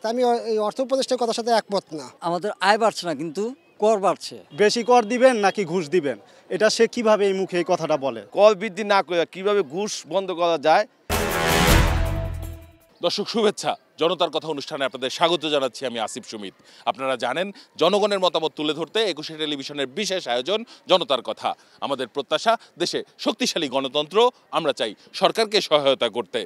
তা আমি এই অর্থ উপদেষ্টার কথার সাথে একমত না। আমাদের আয় বাড়ছে না, কিন্তু কর বাড়ছে। বেশি কর দিবেন নাকি ঘুষ দিবেন, এটা সে কিভাবে এই মুখে এই কথাটা বলে? কর বৃদ্ধি না করে কিভাবে ঘুষ বন্ধ করা যায়। দর্শক শুভেচ্ছা, জনতার কথা অনুষ্ঠানে আপনাদের স্বাগত জানাচ্ছি। আমি আসিফ সুমিত। আপনারা জানেন, জনগণের মতামত তুলে ধরতে একুশে টেলিভিশনের বিশেষ আয়োজন জনতার কথা। আমাদের প্রত্যাশা, দেশে শক্তিশালী গণতন্ত্র, আমরা চাই সরকারকে সহায়তা করতে।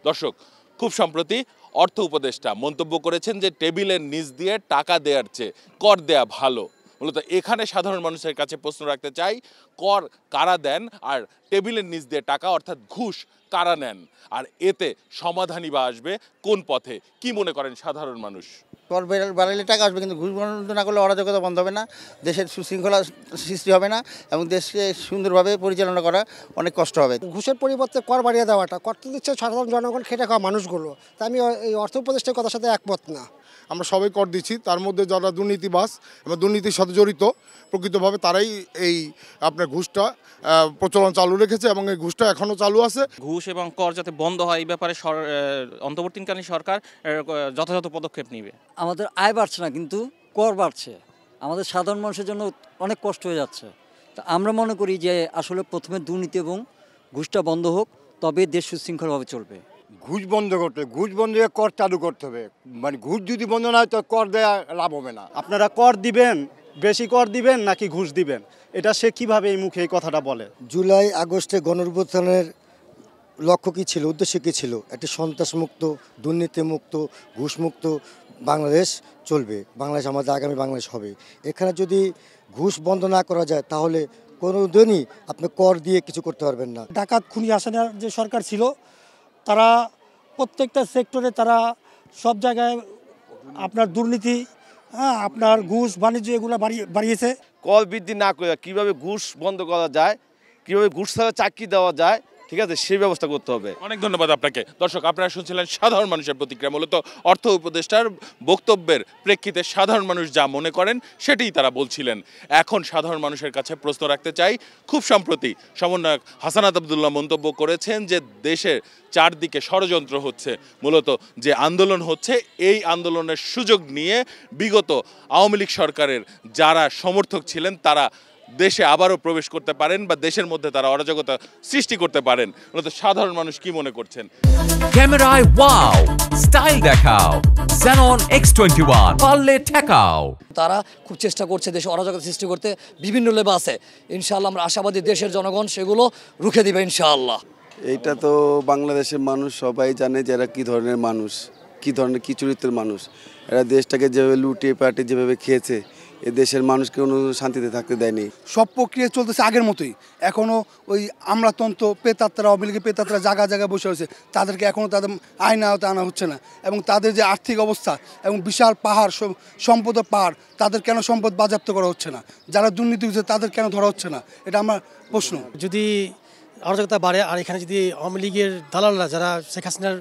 দর্শক, খুব সম্প্রতি অর্থ উপদেষ্টা মন্তব্য করেছেন যে টেবিলের নিচ দিয়ে টাকা দেওয়ার চেয়ে কর দেয়া ভালো। মূলত এখানে সাধারণ মানুষের কাছে প্রশ্ন রাখতে চাই, কর কারা দেন আর টেবিলের নিচ দিয়ে টাকা অর্থাৎ ঘুষ কারা নেন, আর এতে সমাধানই বা আসবে কোন পথে? কি মনে করেন সাধারণ মানুষ? কর বাড়াইলে টাকা আসবে, কিন্তু ঘুষ বন্ধ না করলে অরাজকতা বন্ধ হবে না, দেশের সুশৃঙ্খলা সৃষ্টি হবে না, এবং দেশকে সুন্দরভাবে পরিচালনা করা অনেক কষ্ট হবে। ঘুষের পরিবর্তে কর বাড়িয়ে দেওয়াটা, কর তো দিচ্ছে সাধারণ জনগণ, খেটে খাওয়া মানুষগুলো। তা আমি এই অর্থ উপদেষ্টার কথার সাথে একমত না। আমরা সবাই কর দিচ্ছি, তার মধ্যে যারা দুর্নীতিবাজ এবং দুর্নীতির সাথে জড়িত প্রকৃতভাবে তারাই এই আপনার ঘুষটা প্রচলন চালু রেখেছে, এবং এই ঘুষটা এখনও চালু আছে। ঘুষ এবং কর যাতে বন্ধ হয়, এই ব্যাপারে অন্তর্বর্তীকালীন সরকার যথাযথ পদক্ষেপ নেবে। আমাদের আয় বাড়ছে না, কিন্তু কর বাড়ছে। আমাদের সাধারণ মানুষের জন্য অনেক কষ্ট হয়ে যাচ্ছে। তা আমরা মনে করি যে আসলে প্রথমে দুর্নীতি এবং ঘুষটা বন্ধ হোক, তবে দেশ সুশৃঙ্খলভাবে চলবে। ঘুষ বন্ধ করতে হবে, ঘুষ বন্ধ করে কর চালু করতে হবে। মানে ঘুষ যদি বন্ধ না হয় তো কর দেওয়া লাভ হবে না। আপনারা কর দিবেন, বেশি কর দিবেন নাকি ঘুষ দিবেন, এটা সে কিভাবে এই মুখে এই কথাটা বলে? জুলাই আগস্টে গণঅভ্যুত্থানের লক্ষ্য কী ছিল, উদ্দেশ্য কী ছিল? একটি সন্ত্রাসমুক্ত, দুর্নীতিমুক্ত, ঘুষমুক্ত বাংলাদেশ চলবে। বাংলাদেশ আমাদের আগামী বাংলাদেশ হবে। এখানে যদি ঘুষ বন্ধ না করা যায়, তাহলে কোনো দিনই আপনি কর দিয়ে কিছু করতে পারবেন না। ডাকাত খুনি হাসিনার যে সরকার ছিল, তারা প্রত্যেকটা সেক্টরে তারা সব জায়গায় আপনার দুর্নীতি, আপনার ঘুষ বাণিজ্য এগুলো বাড়িয়েছে। কর বৃদ্ধি না করে কিভাবে ঘুষ বন্ধ করা যায়, কিভাবে ঘুষ ছাড়া চাকরি দেওয়া যায়, ঠিক আছে, সেই ব্যবস্থা করতে হবে। অনেক ধন্যবাদ আপনাকে। দর্শক, আপনারা শুনছিলেন সাধারণ মানুষের প্রতিক্রিয়া। মূলত অর্থ উপদেষ্টার বক্তব্যের প্রেক্ষিতে সাধারণ মানুষ যা মনে করেন সেটাই তারা বলছিলেন। এখন সাধারণ মানুষের কাছে প্রশ্ন রাখতে চাই, খুব সম্প্রতি সমন্বয়ক হাসানাত আব্দুল্লাহ মন্তব্য করেছেন যে দেশের চারদিকে ষড়যন্ত্র হচ্ছে। মূলত যে আন্দোলন হচ্ছে, এই আন্দোলনের সুযোগ নিয়ে বিগত আওয়ামী লীগ সরকারের যারা সমর্থক ছিলেন তারা দেশে আবারও প্রবেশ করতে পারেন বা দেশের মধ্যে তারা অরাজকতা সৃষ্টি করতে পারেন। মূলত সাধারণ মানুষ কি মনে করছেন? ক্যামেরায় ওয়াও, স্টাইল দেখাও, Xenon X21 পারলে ঠেকাও। তারা খুব চেষ্টা করছে দেশে অরাজকতা সৃষ্টি করতে, বিভিন্ন লেভেলে আছে। ইনশাআল্লাহ আমরা আশাবাদী দেশের জনগণ সেগুলো রুখে দিবে ইনশাআল্লাহ। এইটা তো বাংলাদেশের মানুষ সবাই জানে যে এরা কী ধরনের মানুষ, কী ধরনের কী চরিত্রের মানুষ। এরা দেশটাকে যেভাবে লুটিয়ে পাটে যেভাবে খেয়েছে, এ দেশের মানুষকে কোনো শান্তিতে থাকতে দেয়নি। সব প্রক্রিয়া চলতেছে আগের মতোই। এখনও ওই আমলাতন্ত্র পেতাত্রা, আওয়ামী লীগের পেতাত্রা জায়গায় জায়গায় বসে রয়েছে, তাদেরকে এখনও তাদের আইন আওতে আনা হচ্ছে না। এবং তাদের যে আর্থিক অবস্থা এবং বিশাল পাহাড়, সম্পদের পাহাড়, তাদের কেন সম্পদ বাজেয়াপ্ত করা হচ্ছে না? যারা দুর্নীতি হচ্ছে তাদের কেন ধরা হচ্ছে না? এটা আমার প্রশ্ন। যদি অরাজকতা বাড়ে, আর এখানে যদি আওয়ামী লীগের দালালরা, যারা শেখ হাসিনার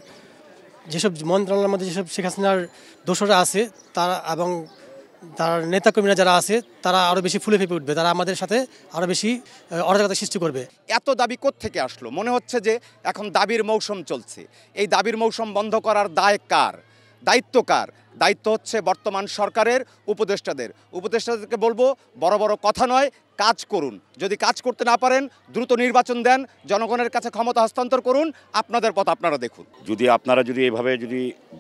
যেসব মন্ত্রণালয়ের মধ্যে যেসব শেখ হাসিনার দোসররা আছে, তারা এবং তার নেতাকর্মীরা যারা আছে, তারা আরও বেশি ফুলে ফেপে উঠবে। তারা আমাদের সাথে আরও বেশি অরাজকতা সৃষ্টি করবে। এত দাবি কোত্থেকে আসলো? মনে হচ্ছে যে এখন দাবির মৌসুম চলছে। এই দাবির মৌসুম বন্ধ করার দায় কার, দায়িত্ব কার? দায়িত্ব হচ্ছে বর্তমান সরকারের উপদেষ্টাদের। উপদেষ্টাদেরকে বলবো, বড় বড় কথা নয়, কাজ করুন। যদি কাজ করতে না পারেন, দ্রুত নির্বাচন দেন, জনগণের কাছে ক্ষমতা হস্তান্তর করুন, আপনাদের পথ আপনারা দেখুন। আপনারা যদি এভাবে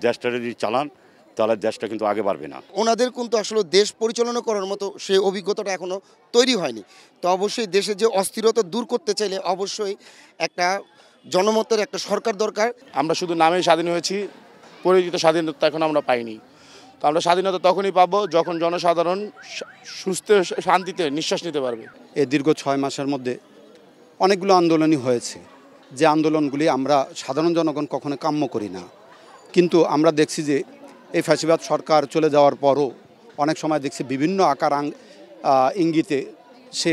দেশটা যদি চালান, তাহলে দেশটা কিন্তু আগে বাড়বে না। ওনাদের কিন্তু আসলে দেশ পরিচালনা করার মতো সেই অভিজ্ঞতাটা এখনও তৈরি হয়নি। তো অবশ্যই দেশে যে অস্থিরতা দূর করতে চাইলে অবশ্যই একটা জনমতের একটা সরকার দরকার। আমরা শুধু নামে স্বাধীন হয়েছি, পরিচিত স্বাধীনতা এখন আমরা পাইনি। তো আমরা স্বাধীনতা তখনই পাবো যখন জনসাধারণ সুস্থ শান্তিতে নিঃশ্বাস নিতে পারবে। এই দীর্ঘ 6 মাসের মধ্যে অনেকগুলো আন্দোলনই হয়েছে, যে আন্দোলনগুলি আমরা সাধারণ জনগণ কখনো কাম্য করি না। কিন্তু আমরা দেখছি যে এই ফ্যাসিবাদ সরকার চলে যাওয়ার পরও অনেক সময় দেখছি বিভিন্ন আকার ইঙ্গিতে সে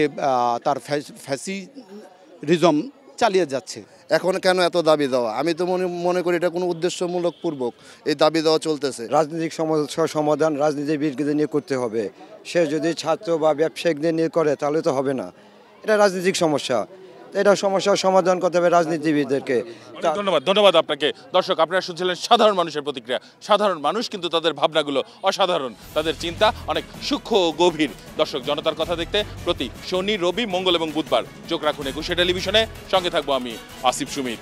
তার ফ্যাসিজম চালিয়ে যাচ্ছে। এখন কেন এত দাবি দেওয়া? আমি তো মনে করি এটা কোনো উদ্দেশ্যমূলক পূর্বক এই দাবি দেওয়া চলতেছে। রাজনৈতিক সমস্যার সমাধান রাজনীতিবিদদের নিয়ে করতে হবে। সে যদি ছাত্র বা ব্যবসায়িকদের নিয়ে করে তাহলে তো হবে না। এটা রাজনৈতিক সমস্যা। এটা সমস্যার সমাধান করতে হবে রাজনীতিবিদদেরকে। অনেক ধন্যবাদ আপনাকে। দর্শক, আপনারা শুনছিলেন সাধারণ মানুষের প্রতিক্রিয়া। সাধারণ মানুষ কিন্তু তাদের ভাবনাগুলো অসাধারণ, তাদের চিন্তা অনেক সূক্ষ্ম ও গভীর। দর্শক, জনতার কথা দেখতে প্রতি শনি, রবি, মঙ্গল এবং বুধবার চোখ রাখুন একুশে টেলিভিশনে। সঙ্গে থাকবো আমি আসিফ সুমিত।